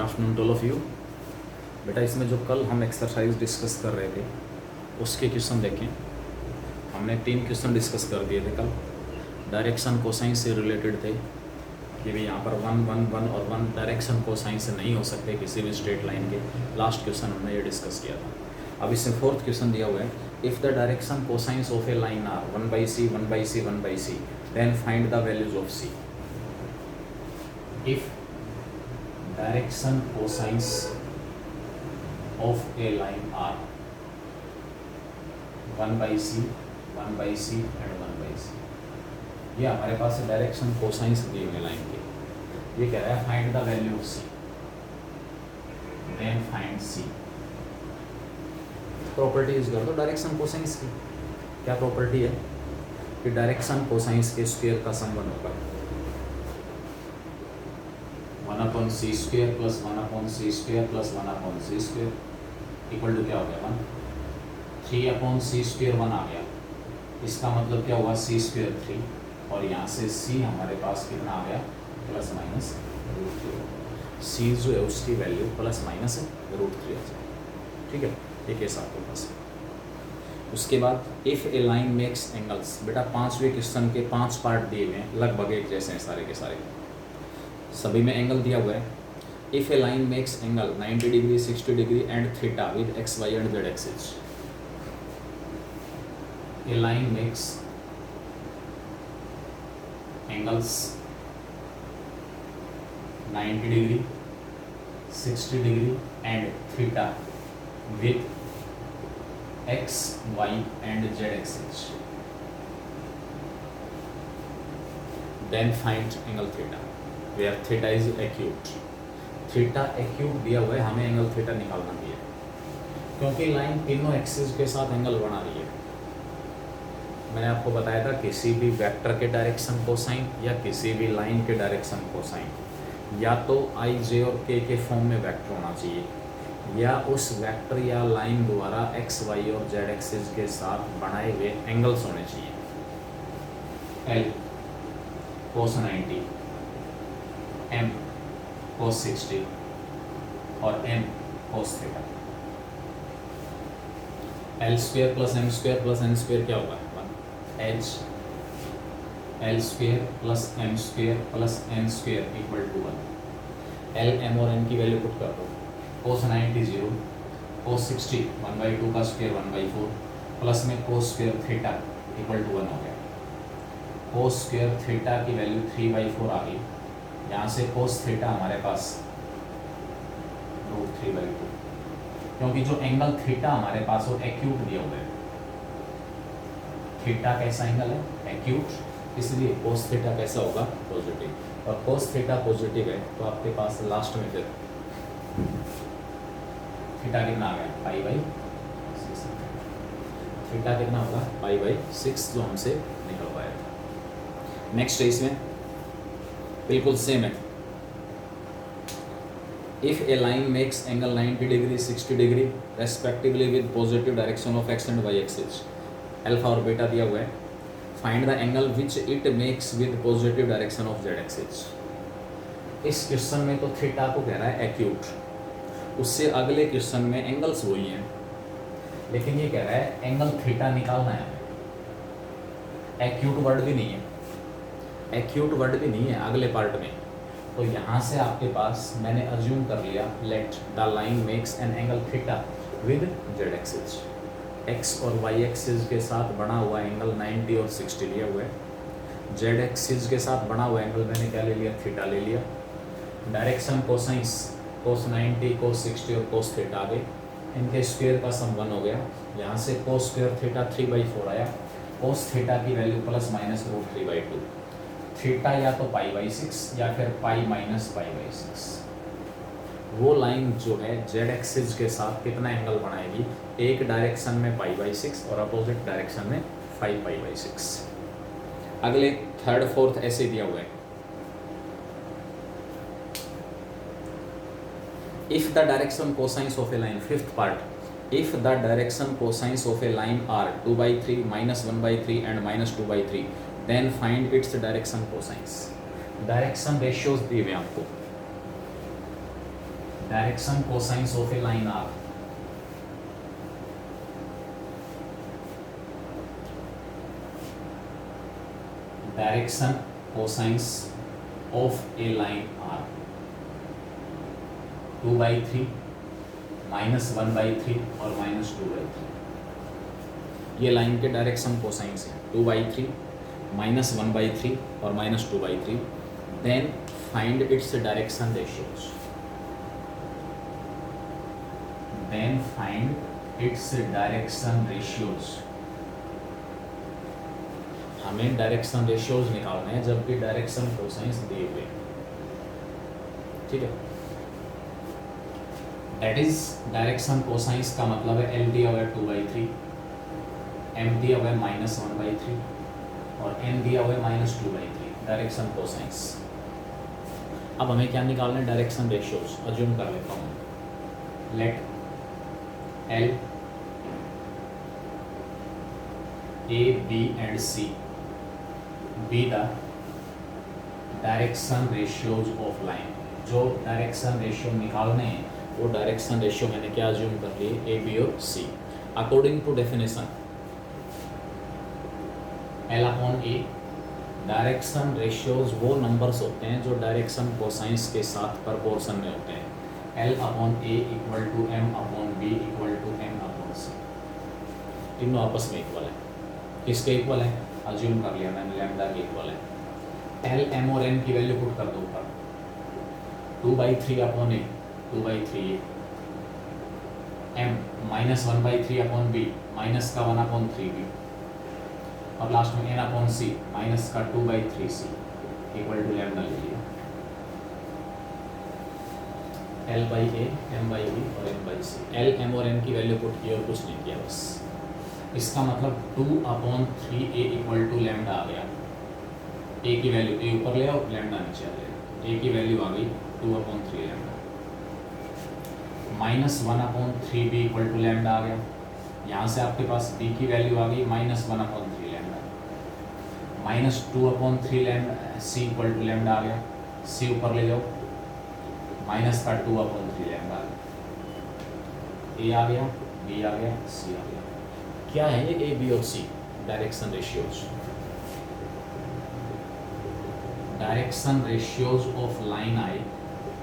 Afternoon to all of you. बेटा इसमें जो कल हम एक्सरसाइज डिस्कस कर रहे थे उसके क्वेश्चन देखें। हमने 3 क्वेश्चन डिस्कस कर दिए थे कल। डायरेक्शन कोसाइन से रिलेटेड थे कि भाई यहाँ पर 1 1 1 और 1 डायरेक्शन कोसाइन से नहीं हो सकते किसी भी स्ट्रेट लाइन के। लास्ट क्वेश्चन हमने ये डिस्कस किया था। अब इसमें 4th क्वेश्चन दिया हुआ है, if the direction cosines of a line are 1/c 1/c 1/c then find the values of c। If direction cosines of a line are 1/c 1/c and 1/c, ये हमारे पास direction cosines दिए हुए line के। ये कह रहा है find the value of c, then find c। Property use कर दो डायरेक्शन कोसाइंस की। क्या प्रॉपर्टी है कि डायरेक्शन कोसाइंस के स्क्वायर का सम 1 होगा। 1/c² plus 1/c² plus 1/c² equal to क्या हो गया 1। 3/c² 1 आ गया। इसका मतलब क्या हुआ c² 3 और यहाँ से c हमारे पास कितना आ गया प्लस माइनस √3। c जो है उसकी वैल्यू प्लस माइनस √3 आ जाए। ठीक है, एक ऐसा आपके पास। उसके बाद if a line makes angles, बेटा 5वें क्वेश्चन के 5 पार्ट दिए हुए हैं, लगभग एक जैसे हैं सारे के सारे, सभी में एंगल दिया हुआ है। If a line makes angle 90 degree 60 degree and theta with x y and z axis. A line makes angles 90 degree 60 degree and theta with x, y and z axis. Then find angle theta where theta is acute. Theta acute दिया हुआ है, हमें angle theta निकालना भी है क्योंकि line तीनों axis के साथ एंगल बना रही है। मैंने आपको बताया था किसी भी वेक्टर के डायरेक्शन कोसाइन या किसी भी लाइन के डायरेक्शन कोसाइन या तो i, j और k के फॉर्म में वेक्टर होना चाहिए या उस वेक्टर या लाइन द्वारा एक्स, वाई और जेड एक्सिस के साथ बनाए हुए एंगल्स होने चाहिए। L cos 90, M cos 60 और M cos theta. L² plus M² plus N² क्या होगा 1। H L² plus M² plus N² equal to 1। L, M और N की वैल्यू पुट कर दो। cos 90 0, cos 60 1/2 का स्क्वायर 1/4 प्लस में cos square theta equal to 1 हो गया। cos स्क्वायर थीटा की वैल्यू 3/4 आ गई। यहाँ से cos थीटा हमारे पास √3/2, क्योंकि जो एंगल थीटा हमारे पास वो एक्यूट दिया हुआ है। थीटा कैसा एंगल है एक्यूट, इसलिए cos थीटा कैसा होगा पॉजिटिव। और cos थीटा पॉजिटिव है तो आपके पास लास्ट में फिर थीटा कितना आ गया π/6। थीटा कितना होगा π/6 जो हमसे निकल पाया था। नेक्स्ट है इसमें बिल्कुल सेम है। If a line makes angle 90 degree 60 degree respectively with positive direction of x and y axis, alpha और बीटा दिया हुआ है। Find the angle which it makes with positive direction of z axis. इस question में तो theta को कह रहा है एक्यूट, उससे अगले क्वेश्चन में एंगल्स वही हैं, लेकिन ये कह रहा है एंगल थीटा निकालना है। एक्यूट वर्ड भी नहीं है, एक्यूट वर्ड भी नहीं है अगले पार्ट में। तो यहाँ से आपके पास मैंने अज्यूम कर लिया let the line makes an angle theta with Z axis. X और वाई एक्सिस के साथ बना हुआ एंगल 90 और 60 लिया हुआ है। जेड एक्सिस के साथ बना हुआ एंगल मैंने क्या ले लिया थीटा ले लिया। डायरेक्शन कोसाइंस cos 90 cos 60 और cos थीटा आ गए, इनके स्क्वायर का सम 1 हो गया। यहाँ से cos स्क्वायर थीटा 3/4 आया। cos थीटा की वैल्यू प्लस माइनस √3/2। थीटा या तो π/6 या फिर π-π/6। वो लाइन जो है जेड एक्सिस के साथ कितना एंगल बनाएगी, एक डायरेक्शन में π/6 और अपोजिट डायरेक्शन में 5π/6। अगले 3rd 4th ऐसे दिया हुआ है। If the direction cosines of a line, 5th part, if the direction cosines of a line are 2/3 -1/3 and -2/3 then find its direction cosines। Direction ratios दिए हुए आपको। Direction cosines of a line are, direction cosines of a line are 2/3 -1/3 और -2/3, ये line के direction cosines है 2/3 -1/3 और -2/3। Then find its direction ratios, then find its direction ratios. हमें direction ratios निकालने हैं जबकि डायरेक्शन कोसाइंस दिए हुए, ठीक है। दैट इज डायरेक्शन कोसाइंस का मतलब है एल दिया हुआ है 2/3, एम दिया हुआ है -1/3 और एन दिया हुआ है -2/3, डायरेक्शन कोसाइंस। अब हमें क्या निकालना है, डायरेक्शन रेशियोज। अज्यूम कर लेता हूँ, let l a b and c be the direction ratios of line. जो डायरेक्शन रेशियो निकालने हैं वो डायरेक्शन रेशियो मैंने क्या अज्यूम कर लिए, ए बी और c. According to definition l upon a, direction ratios वो नंबर्स होते हैं जो डायरेक्शन कोसाइंस के साथ प्रोपोर्शन में होते हैं। L upon a equal to m upon b equal to m upon c, तीनों आपस में इक्वल है। किसके इक्वल है, अज्यूम कर लिया मैंने लैम्डा के इक्वल है। एल एम और एन की वैल्यू पुट कर दो ऊपर, 2/3 अपॉन ए 2/3 एम -1/3 अपॉन बी माइनस का 1/3 बी और लास्ट में एन अपॉन सी माइनस का 2/3 सी इक्वल टू लैम्डा ले लिया। L by a, m by b और n by c. L m और एन की वैल्यू पुट की और कुछ नहीं किया बस। इसका मतलब 2/3 ए इक्वल टू लैम्डा आ गया। ए की वैल्यू ए ऊपर ले आओ, लैम्डा नीचे आ जाएगा। ए की वैल्यू आ गई 2/3 lambda, -1/3 b equal to lambda आ गया। यहाँ से आपके पास बी की वैल्यू आ गई -1/3 lambda, -2/3 lambda C equal to lambda आ गया। सी ऊपर ले जाओ, माइनस का 2/3 लैम्डा आ गया। ए आ गया, बी आ गया, सी आ गया। क्या है ये ए बी और c direction ratios. Direction ratios of line आई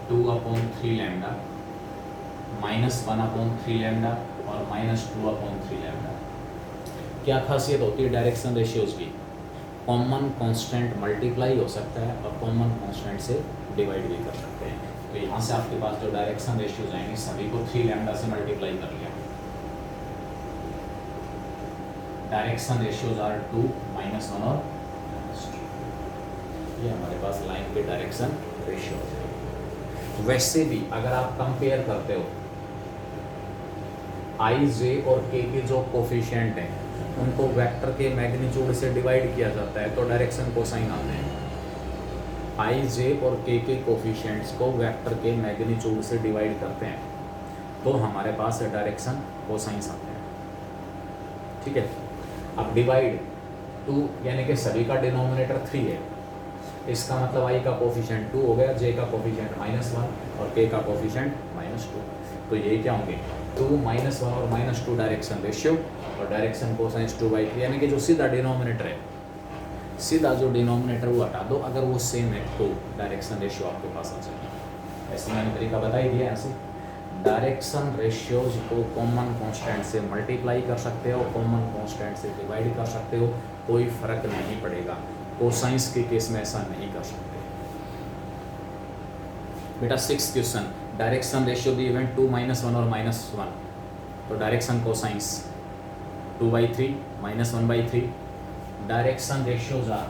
2/3 लैम्डा, -1/3 लैम्डा और -2/3 लैम्डा। क्या खासियत होती है डायरेक्शन रेशियोज की, कॉमन कांस्टेंट मल्टीप्लाई हो सकता है और कॉमन कांस्टेंट से डिवाइड भी कर सकते हैं। तो यहाँ से आपके पास जो डायरेक्शन रेशियोज आएंगे सभी को 3 लैम्डा से मल्टीप्लाई कर लिया। डायरेक्शन रेशियोज आर 2, -1 और -2। ये हमारे पास लाइन के डायरेक्शन रेशियोज है। वैसे भी अगर आप कंपेयर करते हो आई जे और के के जो कोफिशिएंट हैं उनको वेक्टर के मैग्नीट्यूड से डिवाइड किया जाता है तो डायरेक्शन कोसाइन आते हैं। आई जे और के कोफिशिएंट्स को वेक्टर के मैग्नीट्यूड से डिवाइड करते हैं तो हमारे पास डायरेक्शन कोसाइंस आते हैं, ठीक है। अब डिवाइड 2 यानी कि सभी का डिनोमिनेटर 3 है, इसका मतलब आई का कोफिशिएंट 2 हो गया, जे का कोफिशिएंट -1 और के का कोफिशिएंट -2। तो ये क्या होंगे 2, -1 और -2 डायरेक्शन रेशियो और डायरेक्शन कोसाइंस 2/3 यानी कि जो सीधा डिनोमिनेटर है, सीधा जो डिनोमिनेटर वो हटा दो, अगर वो सेम है तो डायरेक्शन रेशियो आपके पास आ जाएगा। ऐसे मैंने तरीका बता ही दिया। ऐसे डायरेक्शन रेशियोज को कॉमन कांस्टेंट से मल्टीप्लाई कर सकते हो, कॉमन कांस्टेंट से डिवाइड कर सकते हो, कोई फर्क नहीं पड़ेगा। कोसाइंस के केस में ऐसा नहीं कर सकते। बेटा 6th क्वेश्चन, डायरेक्शन रेशियो दी इवेंट 2, -1 और -1, तो direction cosines 2/3 -1/3। Direction ratios are,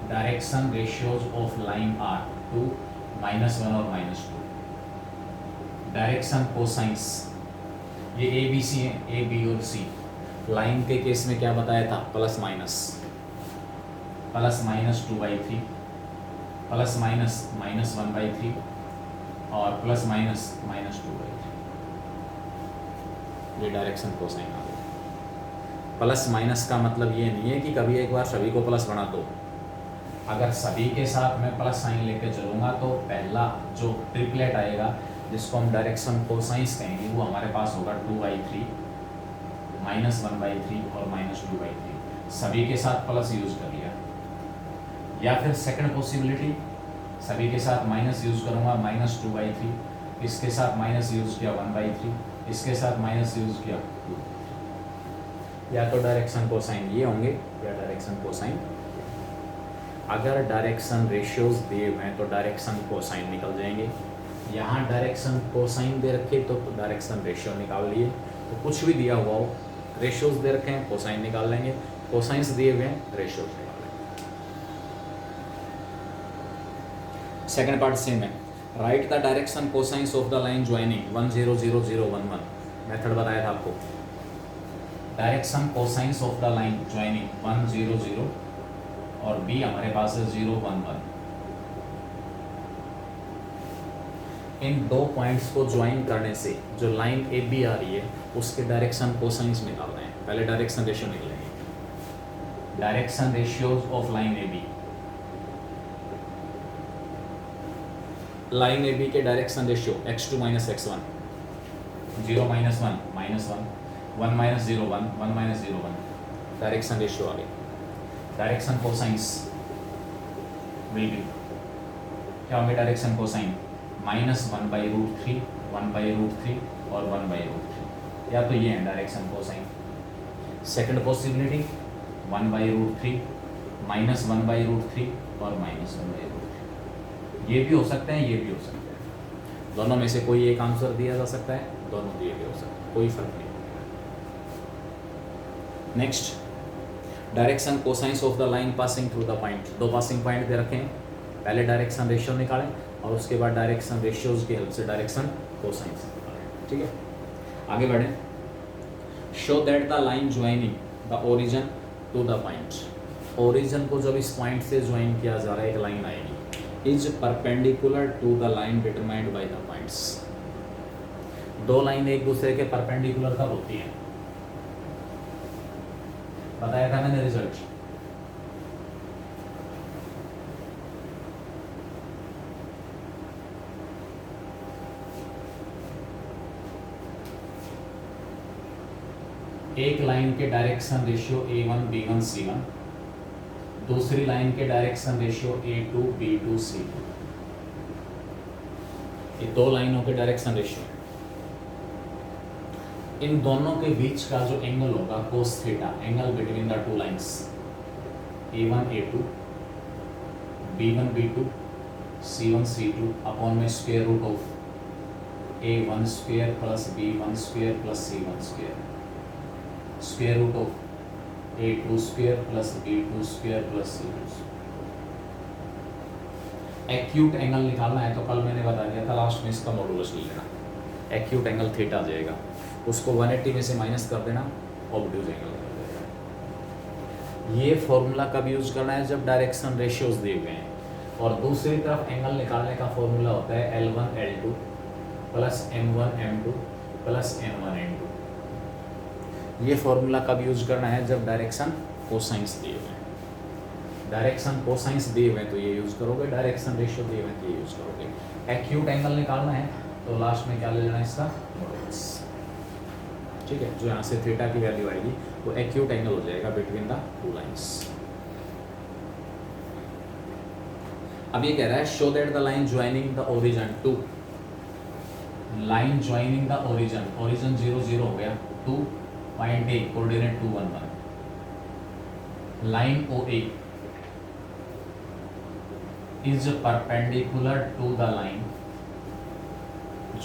direction ratios of line are 2, -1 और -2। डायरेक्शन कोसाइंस ये ए बी सी है, ए बी और सी। लाइन के केस में क्या बताया था, प्लस माइनस 2/3, प्लस माइनस -1/3 और प्लस माइनस -2/3। ये डायरेक्शन कोसाइन आ गया। प्लस माइनस का मतलब ये नहीं है कि कभी एक बार सभी को प्लस बना दो, अगर सभी के साथ मैं प्लस साइन लेके चलूँगा तो पहला जो ट्रिपलेट आएगा जिसको हम डायरेक्शन कोसाइंस कहेंगे वो हमारे पास होगा 2/3 -1/3 और -2/3। सभी के साथ प्लस यूज कर लिया। या फिर सेकंड पॉसिबिलिटी, सभी के साथ माइनस यूज करूँगा -2/3, इसके साथ माइनस यूज किया 1/3, इसके साथ माइनस यूज किया 2। या तो डायरेक्शन कोसाइन ये होंगे या डायरेक्शन कोसाइन। अगर डायरेक्शन रेशियोज दिए हुए हैं तो डायरेक्शन कोसाइन निकल जाएंगे। यहाँ डायरेक्शन कोसाइन दे रखे तो डायरेक्शन रेशियो निकाल लिए। तो कुछ भी दिया हुआ हो, रेशियोज दे रखे हैं कोसाइन निकाल लेंगे, कोसाइंस दिए हुए हैं रेशियोज निकाल लेंगे। सेकंड पार्ट सेम है। Right the direction cosines of the line joining 1 0 0 0 1 1। Method बताया था आपको। Direction cosines of the line joining 1 0 0 और बी हमारे पास है 0 1 1। इन दो पॉइंट्स को ज्वाइन करने से जो लाइन ए बी आ रही है उसके डायरेक्शन कोसाइंस निकाल रहे हैं। पहले डायरेक्शन रेशियो निकलेंगे। Direction ratios of line A B. Line A B के direction ratio x2 - x1, 0 - 1 -1, 1 - 0 1, 1 - 0 1। Direction ratio आ गई। डायरेक्शन कोसाइंस विल बी क्या होंगे? डायरेक्शन कोसाइन -1/√3, 1/√3 और 1/√3। या तो ये है डायरेक्शन कोसाइन। सेकंड पॉसिबिलिटी 1/√3, -1/√3 और -1/√3। ये भी हो सकते हैं, ये भी हो सकते हैं। दोनों में से कोई एक आंसर दिया जा सकता है, दोनों दिए भी हो सकते हैं, कोई फर्क नहीं। Next, direction cosines of the line passing through the point. दो पासिंग पॉइंट दे रखे हैं, पहले डायरेक्शन रेशियो निकालें और उसके बाद डायरेक्शन रेशियोज की हेल्प से डायरेक्शन कोसाइंस निकालें। ठीक है, आगे बढ़ें। Show that the line joining the origin to the point. Origin को जब इस पॉइंट से ज्वाइन किया जा रहा है, एक लाइन आएगी, is perpendicular to the line determined by the points. दो लाइन एक दूसरे के परपेंडिकुलर कब होती हैं? बताया था मैंने रिजल्ट। एक लाइन के direction ratio A1 B1 C1, दूसरी लाइन के direction ratio A2 B2 C2। ये दो लाइनों के डायरेक्शन रेशियो। इन दोनों के बीच का जो एंगल होगा cos theta, angle between the two lines A1 A2 B1 B2 C1 C2 upon में square root of A1 square plus B1 square plus C1 square, square root of A2 square plus B2 square plus C2 square. Acute angle निकालना है तो कल मैंने बता दिया था, last में इसका मॉडुलस ले लेना। एक्यूट एंगल थीटा आ जाएगा, उसको 180 में से माइनस कर देना, ऑब्ट्यूज एंगल कर देगा। ये फॉर्मूला कब यूज करना है? जब डायरेक्शन रेशियोज दिए हुए हैं। और दूसरी तरफ एंगल निकालने का फॉर्मूला होता है L1 L2 plus M1 M2 plus N1 N2। ये फॉर्मूला कब यूज करना है? जब डायरेक्शन कोसाइंस दिए हुए हैं। डायरेक्शन कोसाइंस दिए हुए हैं तो ये यूज करोगे, डायरेक्शन रेशियो दिए हुए हैं तो ये यूज करोगे। एक्यूट एंगल निकालना है तो लास्ट में क्या ले लेना इसका? मॉडुलस। ठीक है, जो यहाँ से थीटा की वैल्यू आएगी वो एक्यूट एंगल हो जाएगा बिटवीन द टू लाइंस। अब ये कह रहा है show that the line joining the origin to, line joining the origin, origin 0 0 हो गया, to point a coordinate 2 1 1। Line OA is perpendicular to the line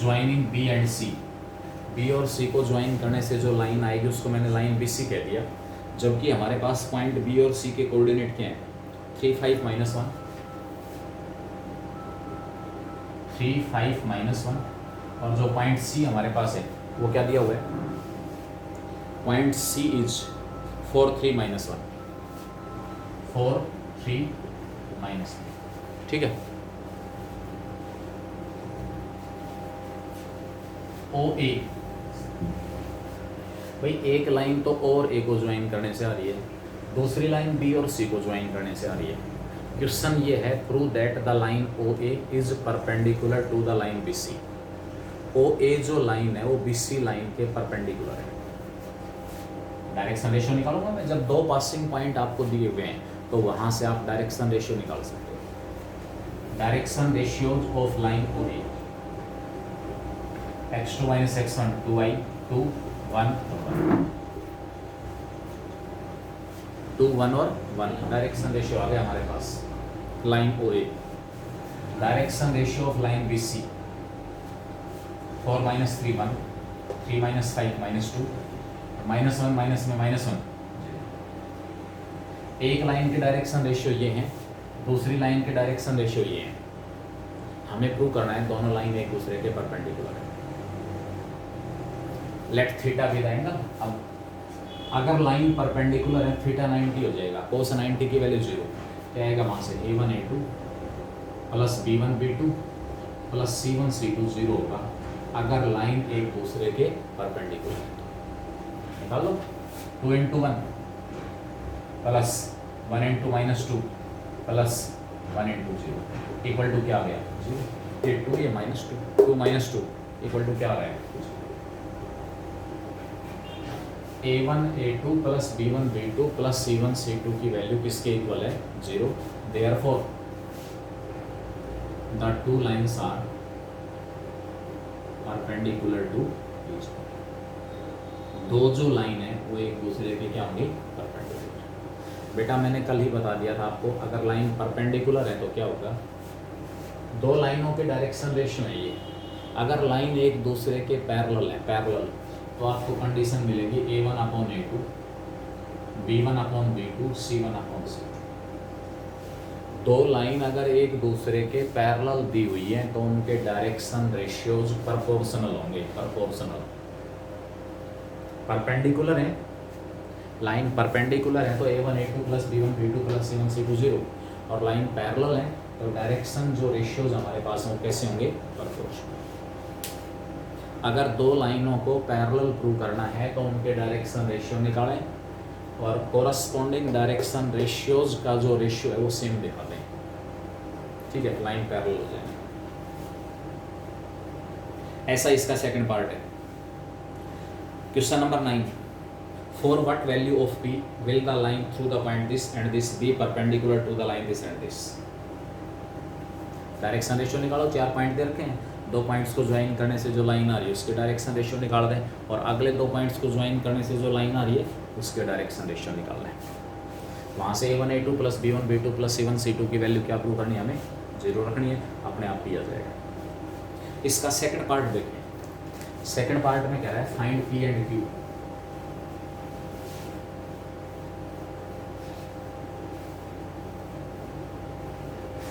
joining B and C। B और C को join करने से जो line आएगी उसको मैंने लाइन BC कह दिया, जबकि हमारे पास पॉइंट B और C के कोऑर्डिनेट क्या हैं? 3 5 -1, 3 5 -1। और जो पॉइंट C हमारे पास है वो क्या दिया हुआ है? Point C is 4 3 -1, 4 3 -1। ठीक है, OA भाई एक लाइन तो और A को ज्वाइन करने से आ रही है, दूसरी लाइन B और C को ज्वाइन करने से आ रही है। क्वेश्चन ये है, prove that the line O A is perpendicular to the line B C. O A जो लाइन है वो बी सी लाइन के परपेंडिकुलर है। डायरेक्शन रेशियो निकालूंगा मैं, जब दो पासिंग पॉइंट आपको दिए हुए हैं तो वहां से आप डायरेक्शन रेशियो निकाल सकते हो। Direction ratios of line O a, x2 minus x1 2i 2 1 2 1 और 1। डायरेक्शन रेशियो आ गया हमारे पास line O A. Direction ratio of line B C 4 minus 3 1 3 minus 5 minus 2 minus 1 minus में माइनस 1। एक लाइन के डायरेक्शन रेशियो ये हैं, दूसरी लाइन के डायरेक्शन रेशियो ये हैं। हमें प्रूव करना है दोनों लाइन एक दूसरे के परपेंडिकुलर है। लेट थीटा भी रहेगा। अब अगर लाइन परपेंडिकुलर है थीटा 90 हो जाएगा, कोस 90 की वैल्यू 0। क्या आएगा वहाँ से a1 a2 plus b1 b2 plus c1 c2 0 होगा अगर लाइन एक दूसरे के परपेंडिकुलर है। निकाल लो 2 into 1 plus 1 into minus 2 plus 1 into 0 equal to क्या आ गया 0। ये 2 ये माइनस 2 2 माइनस 2 इक्वल टू क्या आ रहा है a1 a2 plus b1 b2 plus c1 c2 की वैल्यू किसके इक्वल है 0। Therefore the two lines are perpendicular to each other. दो जो लाइन है वो एक दूसरे के क्या होंगी परपेंडिकुलर। बेटा मैंने कल ही बता दिया था आपको, अगर लाइन परपेंडिकुलर है तो क्या होगा, दो लाइनों के डायरेक्शन रेशियो है ये। अगर लाइन एक दूसरे के पैरेलल है, पैरेलल, तो आपको कंडीशन मिलेगी a1 upon a2 b1 upon b2 c1 upon c2। दो लाइन अगर एक दूसरे के पैरेलल दी हुई है तो उनके डायरेक्शन रेशियोज प्रोपोर्शनल होंगे। प्रोपोर्शनल परपेंडिकुलर है, लाइन परपेंडिकुलर है तो a1 a2 plus b1 b2 plus c1 c2 0, और लाइन पैरेलल है तो डायरेक्शन जो रेशियोज हमारे पास हैं वो कैसे होंगे प्रोपोर्शनल। अगर दो लाइनों को पैरेलल प्रूव करना है तो उनके डायरेक्शन रेशियो निकालें और कोरस्पॉन्डिंग डायरेक्शन रेशियोज का जो रेशियो है वो सेम दिखा दें। ठीक है, लाइन पैरेलल हो जाए। ऐसा इसका सेकंड पार्ट है। Question number 9, for what value of p will the line through the point this and this be perpendicular to the line this and this. Direction ratio निकालो, 4 पॉइंट दे रखे हैं, दो पॉइंट्स को ज्वाइन करने से जो लाइन आ रही है उसके डायरेक्शन रेशियो निकाल दें और अगले दो पॉइंट्स को ज्वाइन करने से जो लाइन आ रही है उसके डायरेक्शन रेशियो निकाल दें। वहाँ से a1 a2 plus b1 b2 plus c1 c2 की वैल्यू क्या प्रूव करनी है, हमें 0 रखनी है, अपने आप ही आ जाएगा। इसका सेकंड पार्ट देखें। सेकंड पार्ट में कह रहा है find p and q।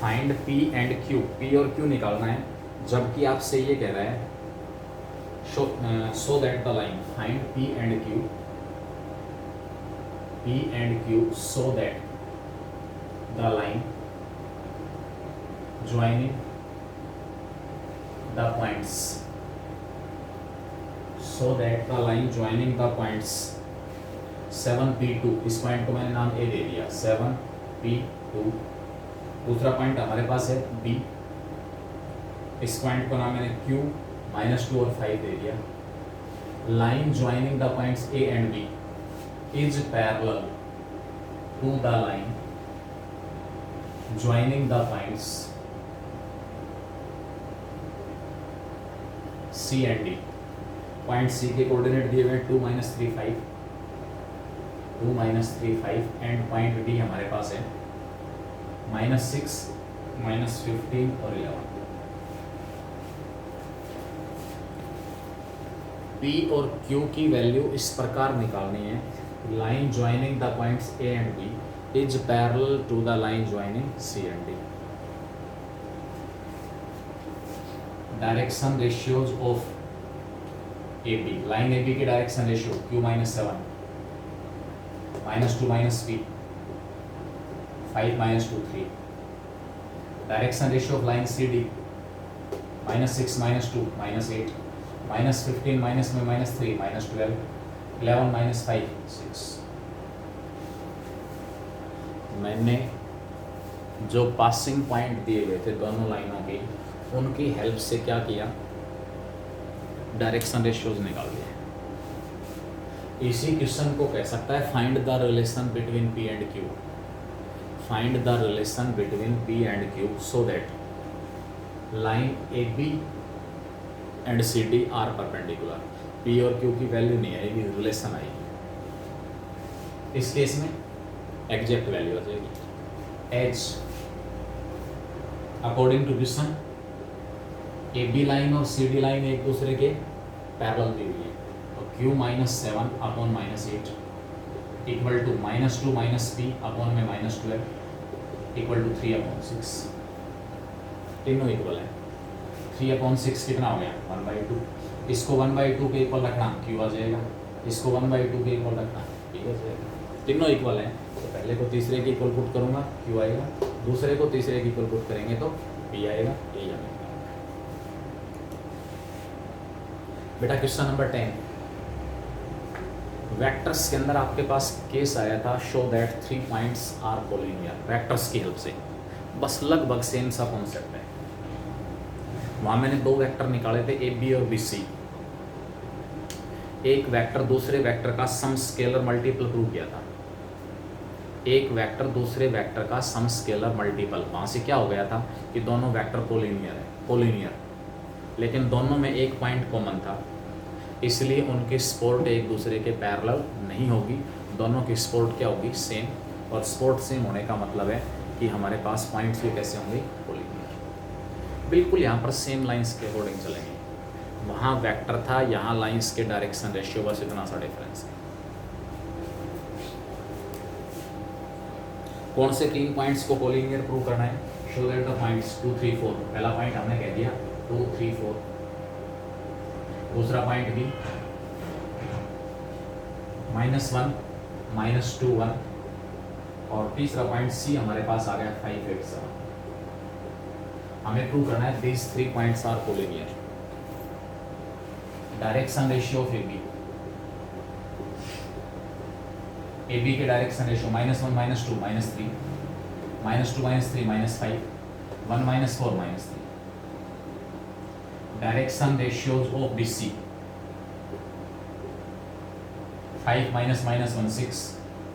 Find p and q, p और q निकालना है, जबकि आपसे ये कह रहा है so that the line find p and q so that the line joining the points, so that the line joining the points 7p2, इस पॉइंट को मैंने नाम a दे दिया 7p2, दूसरा पॉइंट हमारे पास है b, इस पॉइंट को नाम मैंने q -2 और 5 दे दिया। Line joining the points a and b is parallel to the line joining the points c and d। Point c के कोऑर्डिनेट दिए हुए 2 -3 5 2 -3 5 एंड पॉइंट d हमारे पास है -6 -15 और 11। P और Q की वैल्यू इस प्रकार निकालनी है, line joining the points A and B is parallel to the line joining C and D। Direction ratios of AB, line AB की direction ratio Q -7 -2 -P 5 -2 3। Direction ratio of line CD -6 -2 -8 -15 minus में -3 -12 11 -5 6। मैंने जो passing point दिए गए थे दोनों लाइनों के, उनकी हेल्प से क्या किया, डायरेक्शन रेशियोज निकाल दिए। इसी क्वेश्चन को कह सकता है find the relation between p and q, find the relation between p and q so that line A b and c d are perpendicular. P और क्यू की वैल्यू नहीं आएगी, रिलेशन आएगी। इस केस में एग्जैक्ट वैल्यू आ जाएगी। H according to question a B line और सी डी लाइन एक दूसरे के पैरेलल दी हुई है, तो q -7 upon -8 equal to -2 minus p upon में -12 इक्वल टू 3/6। तीनों इक्वल है। 3/6 कितना हो गया, 1/2। इसको 1/2 के इक्वल रखना, क्यू आ जाएगा। इसको 1/2 के इक्वल रखना, पी आ जाएगा। तीनों इक्वल हैं, तो पहले को तीसरे के इक्वल पुट करूंगा, क्यू आएगा। दूसरे को तीसरे के इक्वल पुट करेंगे तो पी आएगा। यही हमें बेटा क्वेश्चन नंबर 10, वेक्टर्स के अंदर आपके पास केस आया था show that 3 points are collinear. Vectors की हेल्प से बस लगभग सेम सा कॉन्सेप्ट है। वहां मैंने 2 वेक्टर निकाले थे, ए बी और बी सी। एक वेक्टर दूसरे वेक्टर का सम स्केलर मल्टीपल प्रूव किया था। एक वेक्टर दूसरे वेक्टर का सम स्केलर मल्टीपल। वहां से क्या हो गया था कि दोनों वेक्टर कोलिनियर, लेकिन दोनों में एक पॉइंट कॉमन था, इसलिए उनकी सपोर्ट एक दूसरे के पैरेलल नहीं होगी। दोनों की सपोर्ट क्या होगी, सेम। और सपोर्ट सेम होने का मतलब है कि हमारे पास पॉइंट्स भी कैसे होंगे, कोलिनियर। बिल्कुल यहाँ पर सेम लाइंस के अकॉर्डिंग चलेंगे। वहाँ वेक्टर था, यहाँ लाइंस के डायरेक्शन रेशियो, बस इतना सा डिफरेंस है। कौन से 3 पॉइंट्स को कोलिनियर प्रूव करना है, शो दैट द पॉइंट्स 2 3 4। पहला पॉइंट हमने कह दिया 2 3 4। दूसरा पॉइंट भी -1 -2 1। और तीसरा पॉइंट सी हमारे पास आ गया 5 8 7। हमें प्रूव करना है these 3 points are collinear. Direction ratio of A B के direction ratio -1 -2 -3 -2 -3 -5 1 -4 -3। Direction ratios of B C 5 -1 6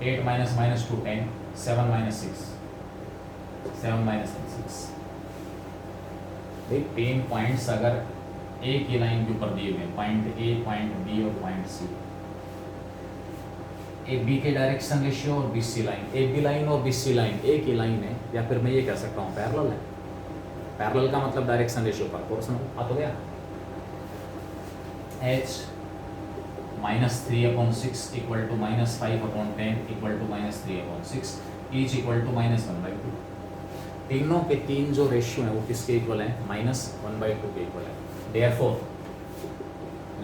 8 -2 10 7 -6 7 -6। देख 3 पॉइंट्स अगर एक ही लाइन के ऊपर दिए हुए, पॉइंट ए, पॉइंट बी और पॉइंट सी। ए बी के डायरेक्शन रेशियो और b C line, A B line और बी सी लाइन एक ही लाइन है, या फिर मैं ये कह सकता हूँ पैरेलल है। पैरेलल का मतलब डायरेक्शन रेशियो प्रोपोर्शनल। आ तो गया। h -3/6 equal to -5/10 equal to -3/6 each equal to -1/2। तीनों के 3 जो रेशियो है वो किसके इक्वल है, -1/2 के इक्वल है। Therefore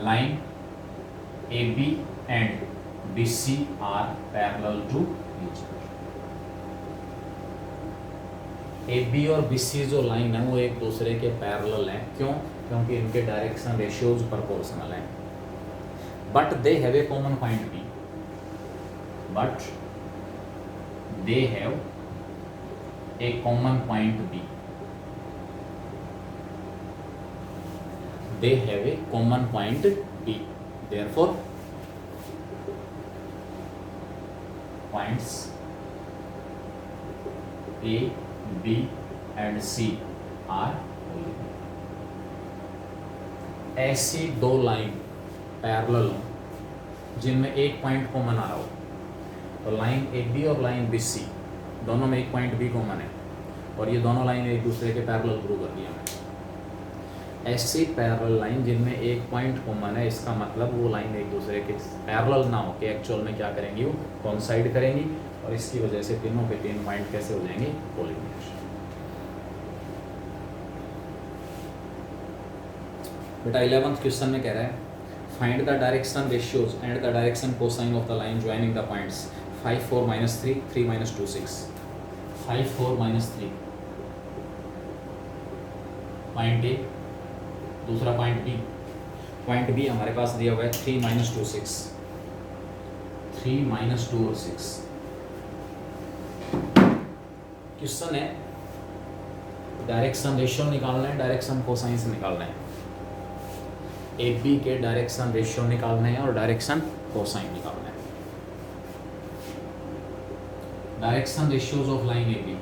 line AB and BC are parallel to each other। AB और BC जो लाइन है वो एक दूसरे के पैरेलल हैं। क्यों? क्योंकि इनके डायरेक्शन रेशियोज प्रोपोर्शनल हैं। But they have a common point B। But they have a common point B। They have a common point B. Therefore, points A, B and C are collinear. ऐसी 2 line parallel हो जिनमें एक point common आ रहा हो, तो line AB और line BC दोनों में एक पॉइंट B कॉमन है, और ये दोनों लाइन एक दूसरे के पैरेलल प्रूव कर दिया मैंने। ऐसी पैरेलल लाइन जिनमें एक पॉइंट कॉमन है, इसका मतलब वो लाइन एक दूसरे के पैरेलल ना हो के एक्चुअल में क्या करेंगी, वो कोइंसाइड करेंगी, और इसकी वजह से तीनों के 3 पॉइंट कैसे हो जाएंगे, कोलिनियर। बेटा 11th क्वेश्चन में कह रहा है find the direction ratios and the direction cosine of the line joining the points 5 4 -3 3 -2 6। 5 4 -3 point A, दूसरा पॉइंट बी। पॉइंट बी हमारे पास दिया हुआ है 3 -2 6। 3 -2 और 6। क्वेश्चन है डायरेक्शन रेशियो निकालना है, डायरेक्शन कोसाइंस निकालना है। ए बी के डायरेक्शन रेशियो निकालना है और डायरेक्शन कोसाइन निकालना है। Direction ratios of line A B,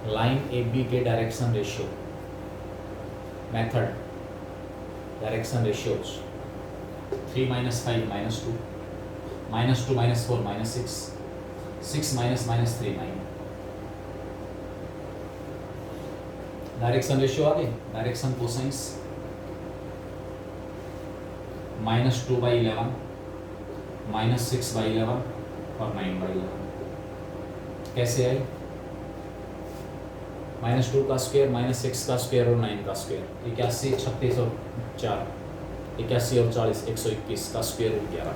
line A B के direction ratio method, direction ratios 3 - 5 -2, -2 - 4 -6, 6 - -3 9। Direction ratio आ गई। डायरेक्शन कोसाइंस -2/11, -6/11 और 9/11। कैसे आई? -2 का स्क्वायर, -6 का स्क्वायर और 9 का स्क्वायर, 81, 36 और 4, 81 और 40, 121 का स्क्वायर रूट 11,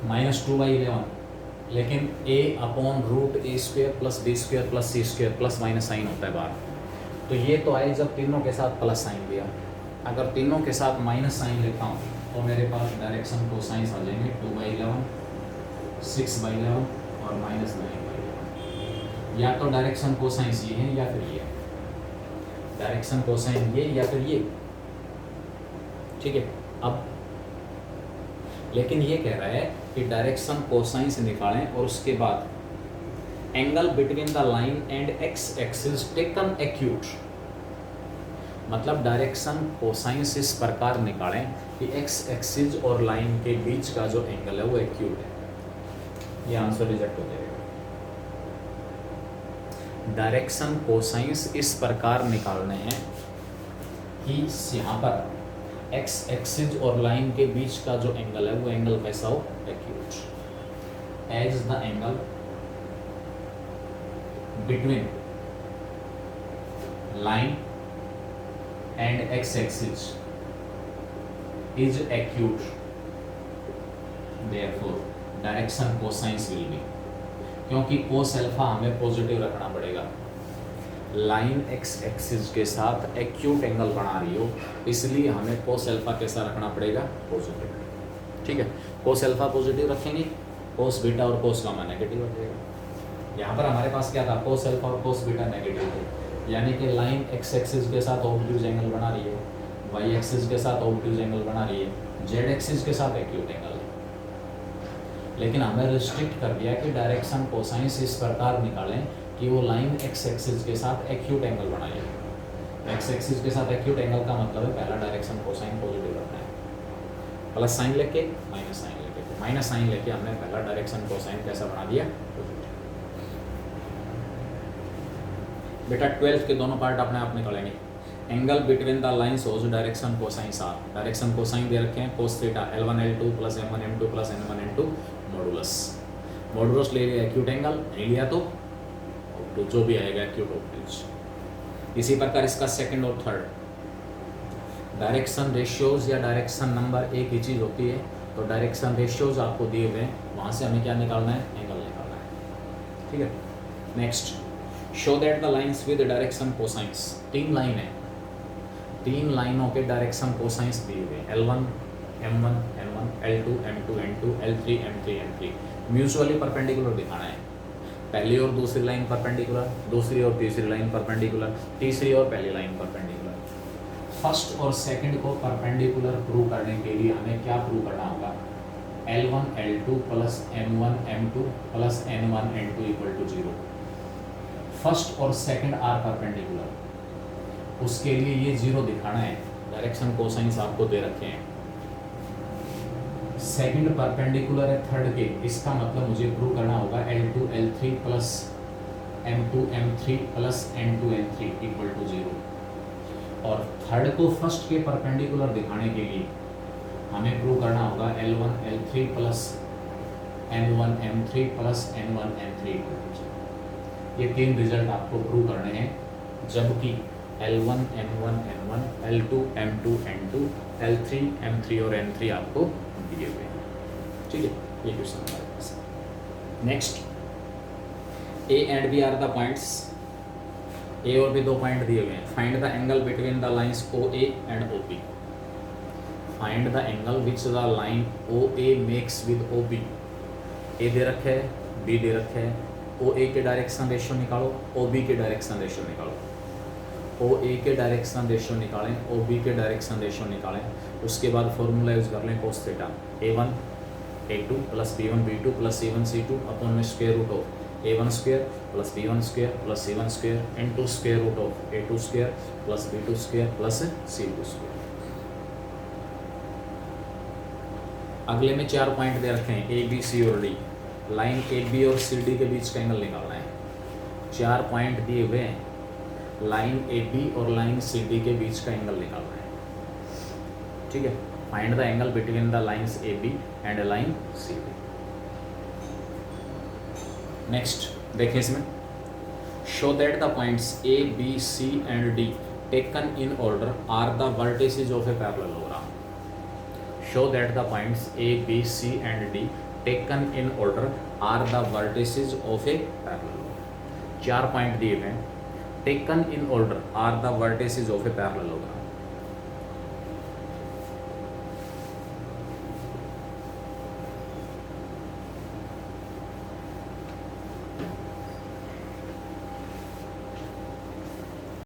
-2/11। लेकिन a/√a² + b² + c² plus minus sign होता है बाहर। तो ये तो आए जब तीनों के साथ प्लस साइन दिया। अगर तीनों के साथ माइनस साइन लेता हूँ तो मेरे पास डायरेक्शन कोसाइंस आ जाएंगे 2/11, 6/11 और -9/11। या तो डायरेक्शन कोसाइंस ये है या फिर ये, डायरेक्शन कोसाइन ये या फिर ये। ठीक है। अब लेकिन ये कह रहा है कि डायरेक्शन कोसाइंस निकालें और उसके बाद angle between the line and x axis taken acute. मतलब डायरेक्शन कोसाइंस इस प्रकार निकालें कि एक्स एक्सिस और लाइन के बीच का जो एंगल है वो एक्यूट है। ये आंसर रिजेक्ट हो जाएगा। डायरेक्शन कोसाइंस इस प्रकार निकालने हैं कि यहाँ पर एक्स एक्सिस और लाइन के बीच का जो एंगल है वो एंगल कैसा हो? Acute. As the angle between line and x axis is acute, therefore direction cosines will be, क्योंकि कोस अल्फा हमें पॉजिटिव रखना पड़ेगा। लाइन एक्स एक्सिस के साथ एक्यूट एंगल बना रही हो, इसलिए हमें कोस अल्फा कैसा रखना पड़ेगा? पॉजिटिव। ठीक है। कोस अल्फा पॉजिटिव रखेंगे, कोस बीटा और कोस गामा नेगेटिव हो जाएगा। यहाँ पर हमारे पास क्या था? कोस अल्फा और कोस बीटा नेगेटिव थे, यानी कि लाइन एक्स एक्सिस के साथ ऑब्ट्यूज एंगल बना रही है, वाई एक्सिस के साथ ऑब्ट्यूज एंगल बना रही है, जेड एक्सिस के साथ एक्यूट एंगल है। लेकिन हमें रिस्ट्रिक्ट कर दिया कि डायरेक्शन कोसाइंस इस प्रकार निकालें कि वो लाइन एक्स एक्सिस के साथ एक्यूट एंगल बनाए। एक्स एक्सिस के साथ एक्यूट एंगल का मतलब है पहला डायरेक्शन कोसाइन पॉजिटिव रखना है, प्लस साइन लेके माइनस साइन लेके, माइनस साइन लेके हमने पहला डायरेक्शन कोसाइन कैसा बना दिया? पॉजिटिव। बेटा 12th के दोनों पार्ट अपने आप निकालेंगे। Angle between the lines whose direction cosines are. Direction cosine दे रखे हैं cos theta L1 L2 + M1 M2 + N1 N2 modulus. Modulus ले लिया एक्यूट एंगल, नहीं लिया तो जो भी आएगा एक्यूट ऑब्ट्यूज। इसी प्रकार इसका सेकंड और थर्ड डायरेक्शन रेशियोज या डायरेक्शन नंबर एक ही चीज़ होती है। तो डायरेक्शन रेशियोज आपको दिए हुए हैं, वहाँ से हमें क्या निकालना है? एंगल निकालना है। ठीक है। Next, show that the lines with direction cosines. 3 line है, 3 लाइनों के डायरेक्शन कोसाइंस दिए हुए हैं। L1 M1 N1, L2 M2 N2, L3 M3 N3। Mutually perpendicular दिखाना है। पहली और दूसरी लाइन परपेंडिकुलर, दूसरी और तीसरी लाइन परपेंडिकुलर, तीसरी और पहली लाइन परपेंडिकुलर। फर्स्ट और सेकंड को परपेंडिकुलर प्रूव करने के लिए हमें क्या प्रूव करना होगा? L1 L2 + M1 M2 + N1 N2 = 0। First और सेकंड आर परपेंडिकुलर, उसके लिए ये 0 दिखाना है। डायरेक्शन कोसाइंस आपको दे रखे हैं। सेकंड परपेंडिकुलर है थर्ड के, इसका मतलब मुझे प्रूव करना होगा L2 L3 + M2 M3 + N2 N3 = 0। और थर्ड को फर्स्ट के परपेंडिकुलर दिखाने के लिए हमें प्रूव करना होगा L1 L3 + M1 M3 + N1 N3 = 0। ये 3 रिजल्ट आपको प्रूव करने हैं, जबकि L1 M1 N1, L2 M2 N2, L3 M3 और N3 आपको दिए हुए हैं। ठीक है, ये क्वेश्चन हमारे पास है। Next, A and B are the points. A और B 2 पॉइंट दिए हुए हैं। Find the angle between the lines OA and OB। Find the angle which the line OA makes with OB। A दे रखे है, B दे रखे है, ओ A के डायरेक्शन रेशियो निकालो, ओ बी के डायरेक्शन रेशियो निकालो। ओ ए के डायरेक्शन रेशियो निकालें, ओ बी के डायरेक्शन रेशियो निकालें, उसके बाद फॉर्मूला यूज़ कर लें cos theta A1 A2 plus B1 B2 plus C1 C2 upon में square root of A1 square plus B1 square plus C1 square into square root of A2 square plus B2 square plus C2 square. अगले में 4 point दे रखे हैं A B C और D। Line AB और CD के बीच का एंगल निकालना है। 4 पॉइंट दिए हुए हैं, लाइन AB और लाइन CD के बीच का एंगल निकालना है। ठीक है, find the angle between the lines AB and line CD। Next देखिए इसमें, show that the points A B C and D taken in order are the vertices of a parallelogram. Show that the points A B C and D taken in order are the vertices of a parallelogram. 4 point दिए हुए हैं, taken in order are the vertices of a parallelogram.